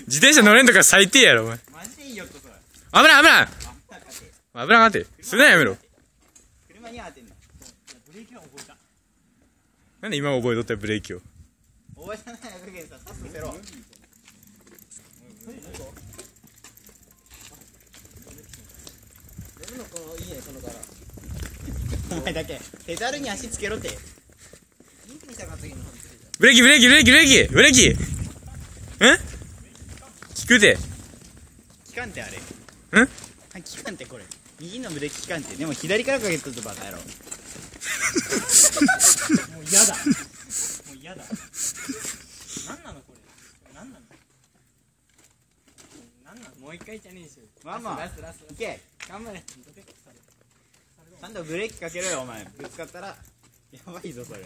自転車乗れんとか最低やろ、お前。マジでいいよとそれ。危ない危ない危なかって。するなやめろ。車に当てんの。ブレーキは覚えた。なんで今覚えとったよ、ブレーキを。覚えたないやかけんさ、さっさせろ。お前だけペダルに足つけろって。ブレーキブレーキブレーキブレーキブレーキ効くて。効かんてあれ。効かんてこれ。右のブレーキ効かんて。でも左からかけとるとバカ野郎。もう嫌だ。もう嫌だ。なんなのこれ。なんなの。なんなの。もう一回チャレンジしよう。まあまあ。ラストいけ。頑張れ。ちゃんとブレーキかけろよお前。ぶつかったらやばいぞそれ。